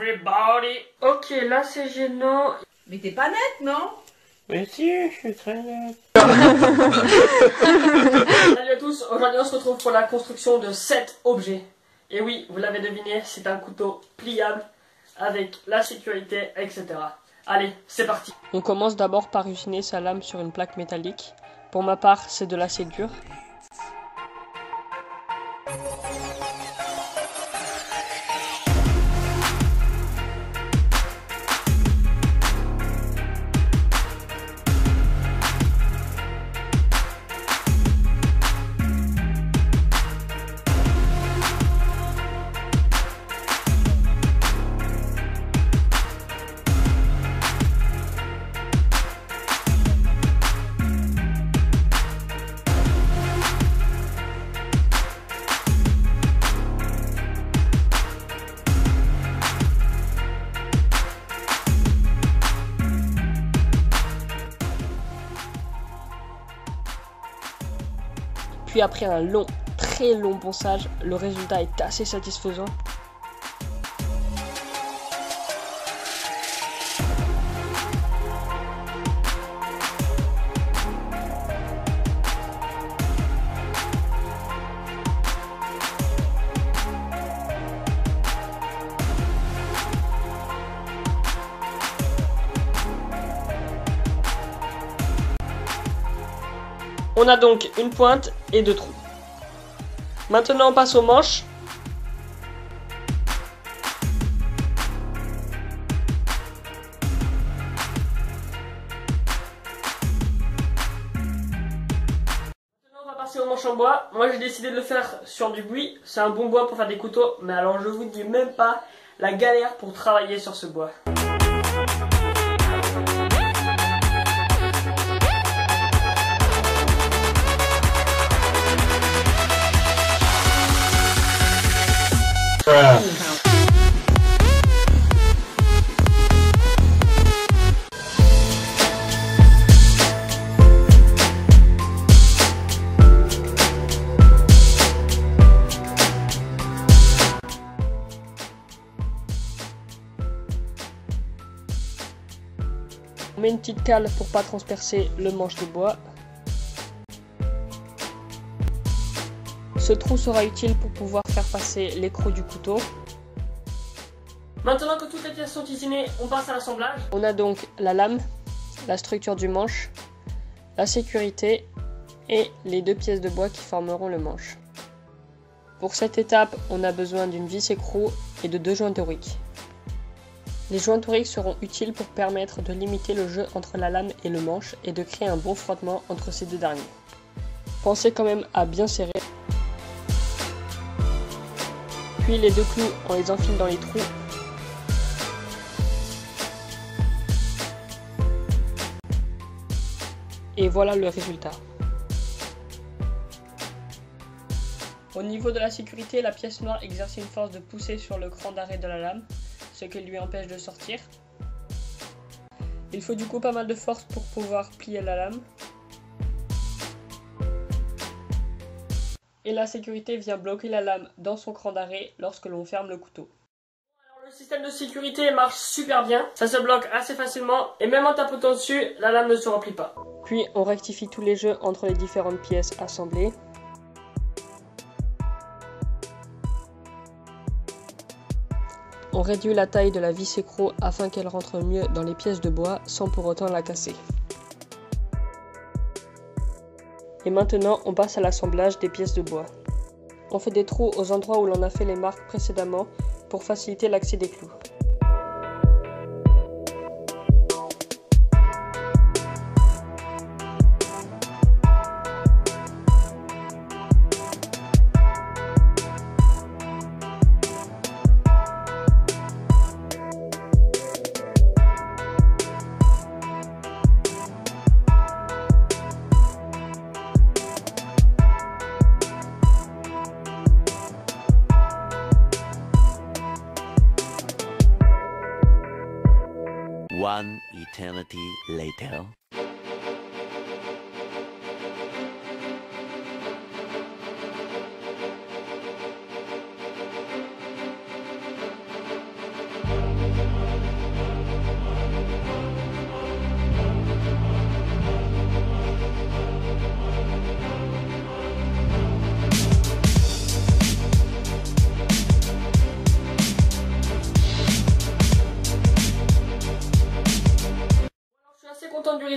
everybody. Ok, là c'est gênant. Mais t'es pas nette, non? Mais si, je suis très nette. Salut à tous, aujourd'hui on se retrouve pour la construction de 7 objets. Et oui, vous l'avez deviné, c'est un couteau pliable avec la sécurité, etc. Allez, c'est parti. On commence d'abord par usiner sa lame sur une plaque métallique. Pour ma part, c'est de l'acier dur. Puis après un long, très long ponçage, le résultat est assez satisfaisant. On a donc une pointe et 2 trous. Maintenant on passe aux manches. Maintenant on va passer aux manches en bois. Moi j'ai décidé de le faire sur du buis. C'est un bon bois pour faire des couteaux. Mais alors je vous dis même pas la galère pour travailler sur ce bois. On met une petite cale pour pas transpercer le manche de bois. Ce trou sera utile pour pouvoir faire passer l'écrou du couteau. Maintenant que toutes les pièces sont usinées, on passe à l'assemblage. On a donc la lame, la structure du manche, la sécurité et les 2 pièces de bois qui formeront le manche. Pour cette étape, on a besoin d'une vis écrou et de 2 joints toriques. Les joints toriques seront utiles pour permettre de limiter le jeu entre la lame et le manche et de créer un bon frottement entre ces 2 derniers. Pensez quand même à bien serrer. Puis les 2 clous, on les enfile dans les trous. Et voilà le résultat. Au niveau de la sécurité, la pièce noire exerce une force de poussée sur le cran d'arrêt de la lame, ce qui lui empêche de sortir. Il faut du coup pas mal de force pour pouvoir plier la lame. Et la sécurité vient bloquer la lame dans son cran d'arrêt lorsque l'on ferme le couteau. Alors, le système de sécurité marche super bien, ça se bloque assez facilement et même en tapotant dessus, la lame ne se replie pas. Puis on rectifie tous les jeux entre les différentes pièces assemblées. On réduit la taille de la vis écrou afin qu'elle rentre mieux dans les pièces de bois sans pour autant la casser. Et maintenant, on passe à l'assemblage des pièces de bois. On fait des trous aux endroits où l'on a fait les marques précédemment pour faciliter l'accès des clous. One eternity later.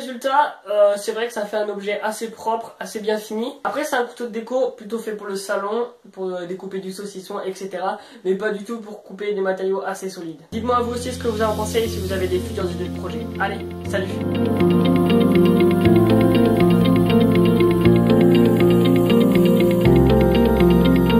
résultat, c'est vrai que ça fait un objet assez propre, assez bien fini. Après c'est un couteau de déco plutôt fait pour le salon, pour découper du saucisson, etc. Mais pas du tout pour couper des matériaux assez solides. Dites-moi vous aussi ce que vous en pensez et si vous avez des futures idées de projet. Allez, salut!